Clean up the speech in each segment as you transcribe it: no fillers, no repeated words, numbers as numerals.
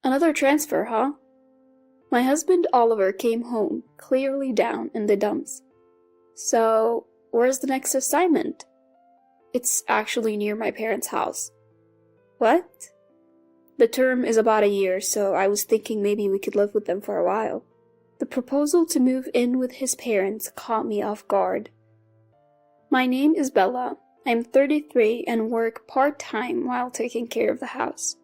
Another transfer, huh? My husband Oliver came home, clearly down in the dumps. So, where's the next assignment? It's actually near my parents' house. What? The term is about a year, so I was thinking maybe we could live with them for a while. The proposal to move in with his parents caught me off guard. My name is Bella. I'm 33 and work part-time while taking care of the house.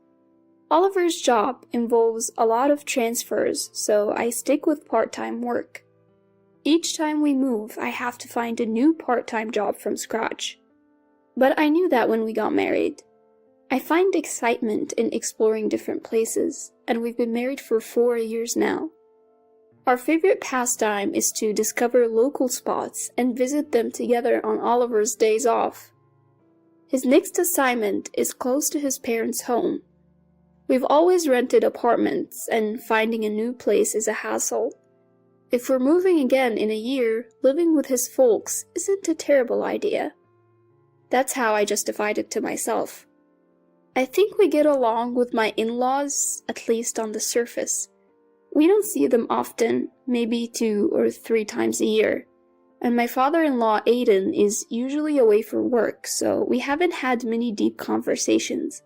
Oliver's job involves a lot of transfers, so I stick with part-time work. Each time we move, I have to find a new part-time job from scratch. But I knew that when we got married. I find excitement in exploring different places, and we've been married for 4 years now. Our favorite pastime is to discover local spots and visit them together on Oliver's days off. His next assignment is close to his parents' home. We've always rented apartments, and finding a new place is a hassle. If we're moving again in a year, living with his folks isn't a terrible idea. That's how I justified it to myself. I think we get along with my in-laws, at least on the surface. We don't see them often, maybe 2 or 3 times a year. And my father-in-law Aiden is usually away for work, so we haven't had many deep conversations.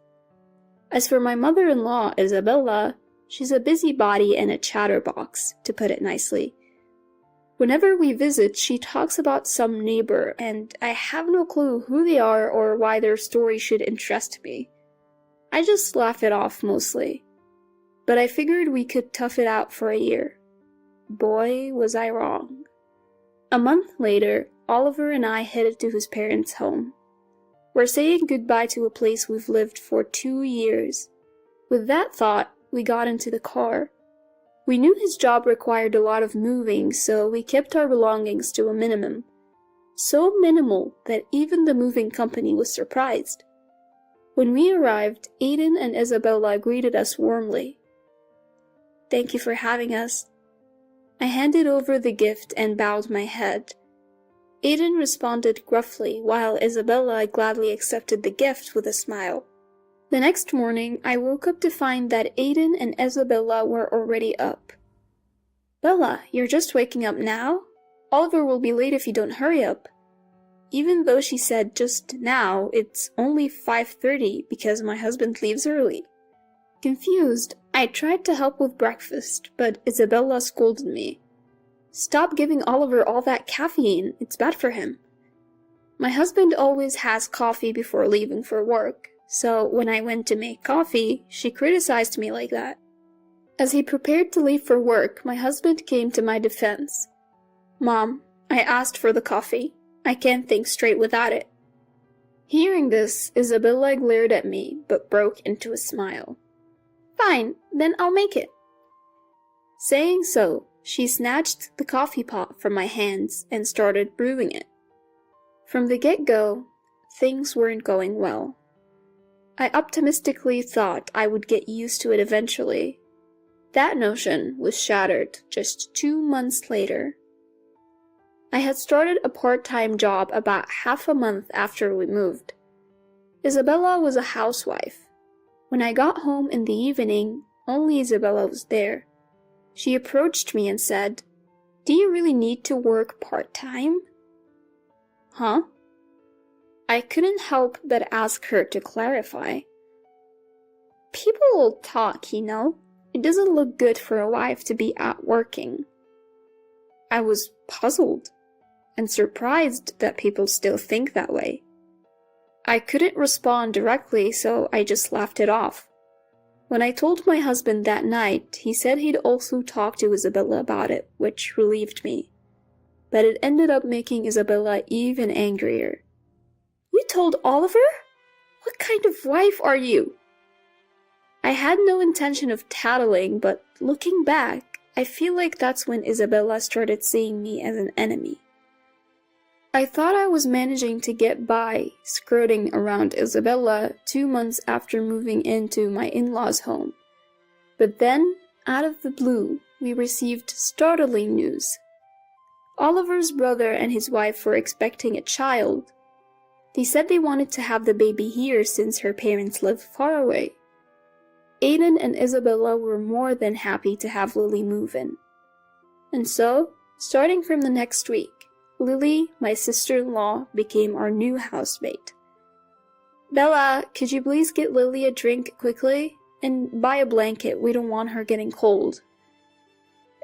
As for my mother-in-law, Isabella, she's a busybody and a chatterbox, to put it nicely. Whenever we visit, she talks about some neighbor, and I have no clue who they are or why their story should interest me. I just laugh it off mostly. But I figured we could tough it out for a year. Boy, was I wrong. A month later, Oliver and I headed to his parents' home. We're saying goodbye to a place we've lived for 2 years. With that thought, we got into the car. We knew his job required a lot of moving, so we kept our belongings to a minimum. So minimal that even the moving company was surprised. When we arrived, Aiden and Isabella greeted us warmly. Thank you for having us. I handed over the gift and bowed my head. Aiden responded gruffly, while Isabella gladly accepted the gift with a smile. The next morning, I woke up to find that Aiden and Isabella were already up. Bella, you're just waking up now? Oliver will be late if you don't hurry up. Even though she said just now, it's only 5:30 because my husband leaves early. Confused, I tried to help with breakfast, but Isabella scolded me. Stop giving Oliver all that caffeine, it's bad for him. My husband always has coffee before leaving for work, so when I went to make coffee, she criticized me like that. As he prepared to leave for work, my husband came to my defense. Mom, I asked for the coffee. I can't think straight without it. Hearing this, Isabella glared at me, but broke into a smile. Fine, then I'll make it. Saying so, she snatched the coffee pot from my hands and started brewing it. From the get-go, things weren't going well. I optimistically thought I would get used to it eventually. That notion was shattered just 2 months later. I had started a part-time job about half a month after we moved. Isabella was a housewife. When I got home in the evening, only Isabella was there. She approached me and said, "Do you really need to work part-time?" Huh? I couldn't help but ask her to clarify. People talk, you know. It doesn't look good for a wife to be out working. I was puzzled and surprised that people still think that way. I couldn't respond directly, so I just laughed it off. When I told my husband that night, he said he'd also talked to Isabella about it, which relieved me. But it ended up making Isabella even angrier. You told Oliver? What kind of wife are you? I had no intention of tattling, but looking back, I feel like that's when Isabella started seeing me as an enemy. I thought I was managing to get by, skirting around Isabella 2 months after moving into my in-laws' home. But then, out of the blue, we received startling news. Oliver's brother and his wife were expecting a child. They said they wanted to have the baby here since her parents live far away. Aiden and Isabella were more than happy to have Lily move in. And so, starting from the next week, Lily, my sister-in-law, became our new housemate. Bella, could you please get Lily a drink quickly? And buy a blanket, we don't want her getting cold.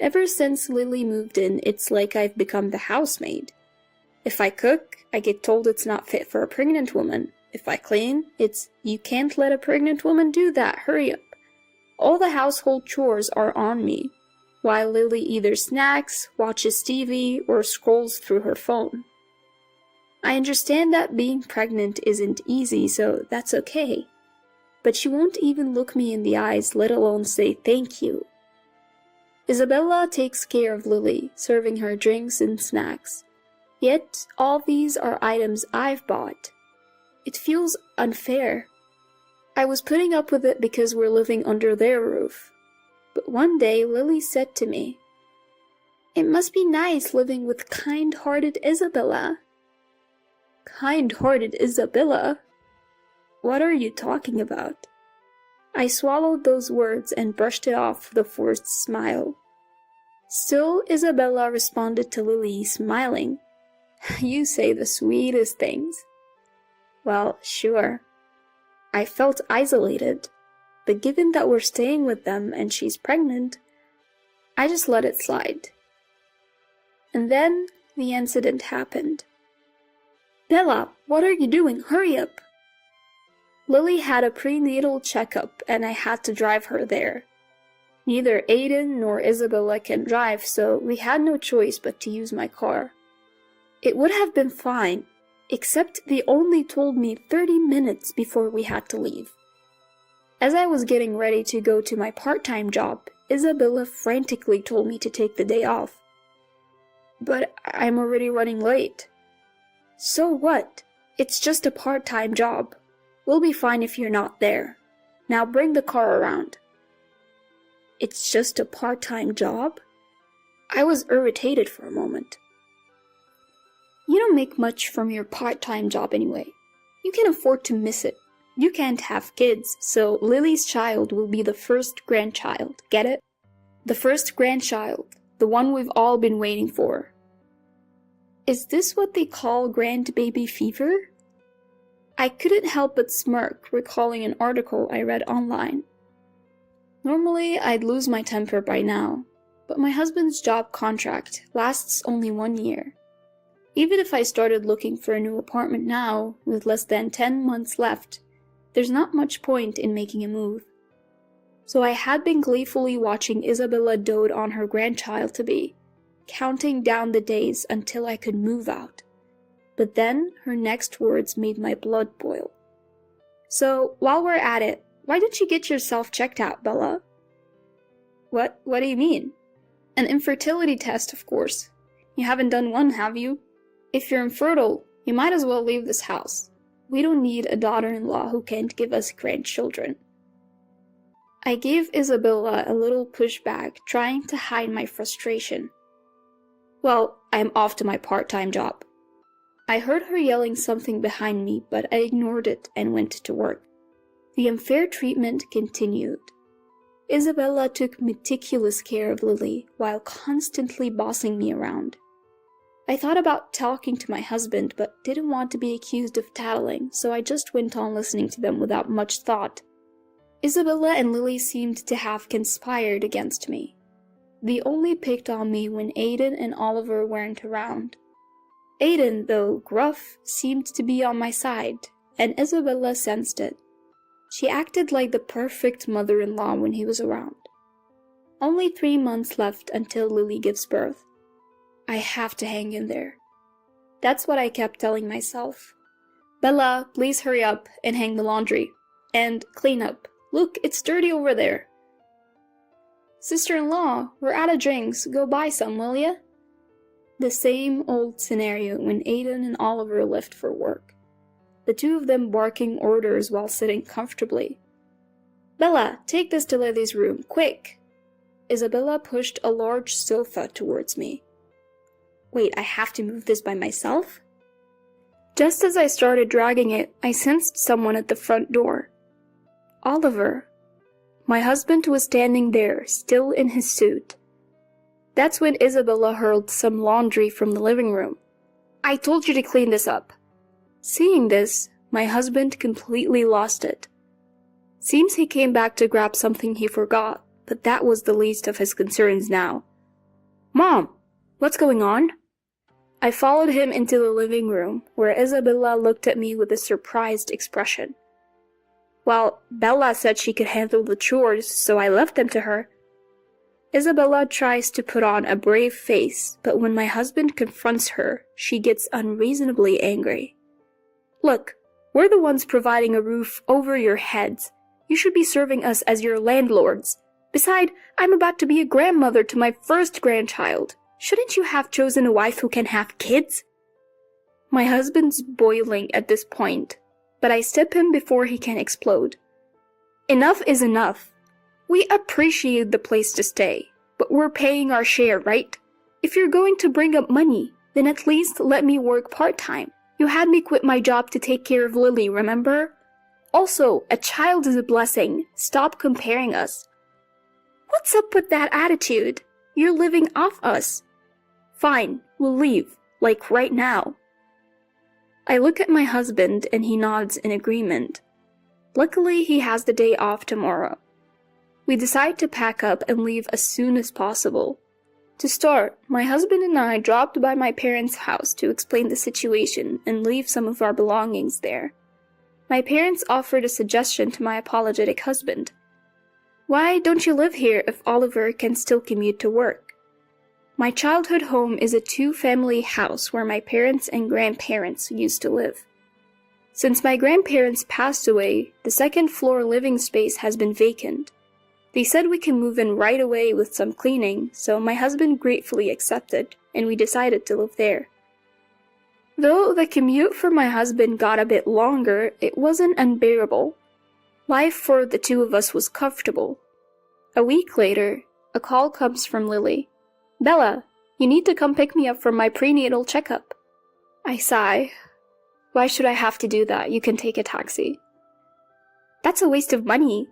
Ever since Lily moved in, it's like I've become the housemaid. If I cook, I get told it's not fit for a pregnant woman. If I clean, it's, you can't let a pregnant woman do that, hurry up. All the household chores are on me, while Lily either snacks, watches TV, or scrolls through her phone. I understand that being pregnant isn't easy, so that's okay. But she won't even look me in the eyes, let alone say thank you. Isabella takes care of Lily, serving her drinks and snacks. Yet, all these are items I've bought. It feels unfair. I was putting up with it because we're living under their roof. But one day, Lily said to me, "It must be nice living with kind-hearted Isabella." Kind-hearted Isabella? What are you talking about? I swallowed those words and brushed it off with a forced smile. Still, Isabella responded to Lily, smiling. You say the sweetest things. Well, sure. I felt isolated, but given that we're staying with them and she's pregnant, I just let it slide. And then the incident happened. Bella, what are you doing? Hurry up! Lily had a prenatal checkup and I had to drive her there. Neither Aiden nor Isabella can drive, so we had no choice but to use my car. It would have been fine, except they only told me 30 minutes before we had to leave. As I was getting ready to go to my part-time job, Isabella frantically told me to take the day off. But I'm already running late. So what? It's just a part-time job. We'll be fine if you're not there. Now bring the car around. It's just a part-time job? I was irritated for a moment. You don't make much from your part-time job anyway. You can afford to miss it. You can't have kids, so Lily's child will be the first grandchild, get it? The first grandchild, the one we've all been waiting for. Is this what they call grandbaby fever? I couldn't help but smirk, recalling an article I read online. Normally, I'd lose my temper by now, but my husband's job contract lasts only 1 year. Even if I started looking for a new apartment now, with less than 10 months left, there's not much point in making a move. So I had been gleefully watching Isabella dote on her grandchild-to-be, counting down the days until I could move out. But then her next words made my blood boil. So, while we're at it, why didn't you get yourself checked out, Bella? What do you mean? An infertility test, of course. You haven't done one, have you? If you're infertile, you might as well leave this house. We don't need a daughter-in-law who can't give us grandchildren. I gave Isabella a little pushback, trying to hide my frustration. Well, I'm off to my part-time job. I heard her yelling something behind me, but I ignored it and went to work. The unfair treatment continued. Isabella took meticulous care of Lily while constantly bossing me around. I thought about talking to my husband, but didn't want to be accused of tattling, so I just went on listening to them without much thought. Isabella and Lily seemed to have conspired against me. They only picked on me when Aiden and Oliver weren't around. Aiden, though gruff, seemed to be on my side, and Isabella sensed it. She acted like the perfect mother-in-law when he was around. Only 3 months left until Lily gives birth. I have to hang in there. That's what I kept telling myself. Bella, please hurry up and hang the laundry. And clean up. Look, it's dirty over there. Sister-in-law, we're out of drinks. Go buy some, will ya? The same old scenario when Aiden and Oliver left for work. The two of them barking orders while sitting comfortably. Bella, take this to Lily's room, quick! Isabella pushed a large sofa towards me. Wait, I have to move this by myself? Just as I started dragging it, I sensed someone at the front door. Oliver. my husband was standing there, still in his suit. That's when Isabella hurled some laundry from the living room. "I told you to clean this up." Seeing this, my husband completely lost it. Seems he came back to grab something he forgot, but that was the least of his concerns now. "Mom, what's going on?" I followed him into the living room, where Isabella looked at me with a surprised expression. "Well, Bella said she could handle the chores, so I left them to her." Isabella tries to put on a brave face, but when my husband confronts her, she gets unreasonably angry. "Look, we're the ones providing a roof over your heads. You should be serving us as your landlords. Besides, I'm about to be a grandmother to my first grandchild. Shouldn't you have chosen a wife who can have kids?" My husband's boiling at this point, but I step him before he can explode. "Enough is enough. We appreciate the place to stay, but we're paying our share, right? If you're going to bring up money, then at least let me work part-time. You had me quit my job to take care of Lily, remember? Also, a child is a blessing. Stop comparing us." "What's up with that attitude? You're living off us." "Fine, we'll leave, like right now." I look at my husband and he nods in agreement. Luckily, he has the day off tomorrow. We decide to pack up and leave as soon as possible. To start, my husband and I dropped by my parents' house to explain the situation and leave some of our belongings there. My parents offered a suggestion to my apologetic husband. "Why don't you live here if Oliver can still commute to work?" My childhood home is a two-family house where my parents and grandparents used to live. Since my grandparents passed away, the second-floor living space has been vacant. They said we can move in right away with some cleaning, so my husband gratefully accepted, and we decided to live there. Though the commute for my husband got a bit longer, it wasn't unbearable. Life for the two of us was comfortable. A week later, a call comes from Lily. "Bella, you need to come pick me up from my prenatal checkup." I sigh. "Why should I have to do that? You can take a taxi." "That's a waste of money."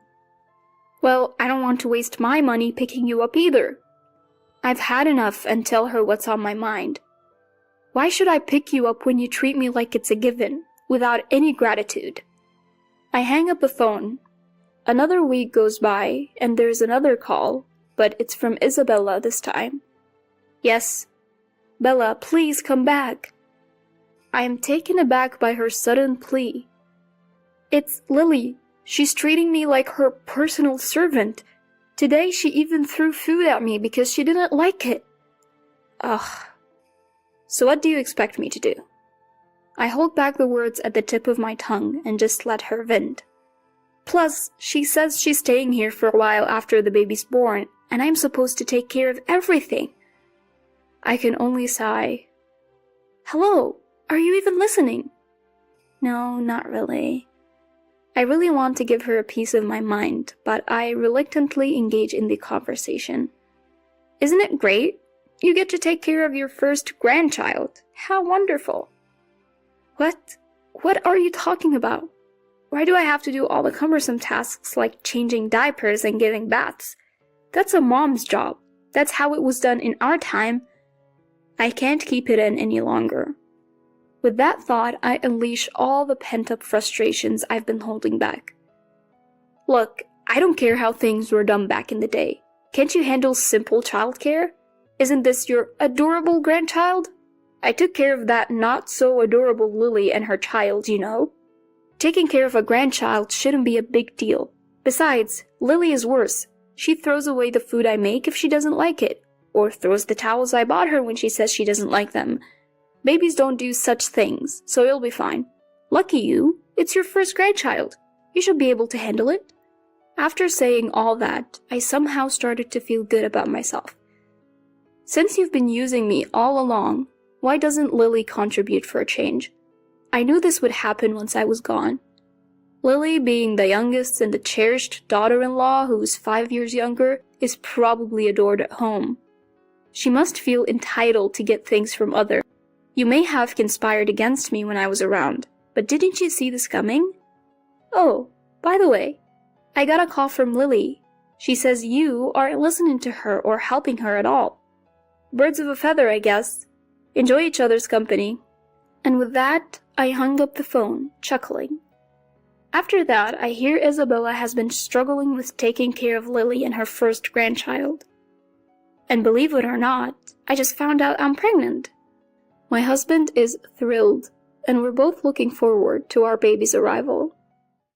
"Well, I don't want to waste my money picking you up either." I've had enough and tell her what's on my mind. "Why should I pick you up when you treat me like it's a given, without any gratitude?" I hang up the phone. Another week goes by, and there's another call, but it's from Isabella this time. "Yes." "Bella, please come back." I am taken aback by her sudden plea. "It's Lily. She's treating me like her personal servant. Today she even threw food at me because she didn't like it." Ugh. So what do you expect me to do? I hold back the words at the tip of my tongue and just let her vent. Plus, she says she's staying here for a while after the baby's born, and I'm supposed to take care of everything. I can only sigh. "Hello, are you even listening?" No, not really. I really want to give her a piece of my mind, but I reluctantly engage in the conversation. "Isn't it great? You get to take care of your first grandchild. How wonderful." What? What are you talking about? Why do I have to do all the cumbersome tasks like changing diapers and giving baths? That's a mom's job. That's how it was done in our time. I can't keep it in any longer. With that thought, I unleash all the pent-up frustrations I've been holding back. "Look, I don't care how things were done back in the day. Can't you handle simple childcare? Isn't this your adorable grandchild? I took care of that not-so-adorable Lily and her child, you know. Taking care of a grandchild shouldn't be a big deal. Besides, Lily is worse. She throws away the food I make if she doesn't like it, or throws the towels I bought her when she says she doesn't like them. Babies don't do such things, so you'll be fine. Lucky you, it's your first grandchild. You should be able to handle it." After saying all that, I somehow started to feel good about myself. "Since you've been using me all along, why doesn't Lily contribute for a change?" I knew this would happen once I was gone. Lily, being the youngest and the cherished daughter-in-law who is 5 years younger, is probably adored at home. She must feel entitled to get things from others. You may have conspired against me when I was around, but didn't you see this coming? Oh, by the way, I got a call from Lily. She says you aren't listening to her or helping her at all. Birds of a feather, I guess. Enjoy each other's company." And with that, I hung up the phone, chuckling. After that, I hear Isabella has been struggling with taking care of Lily and her first grandchild. And believe it or not, I just found out I'm pregnant. My husband is thrilled, and we're both looking forward to our baby's arrival.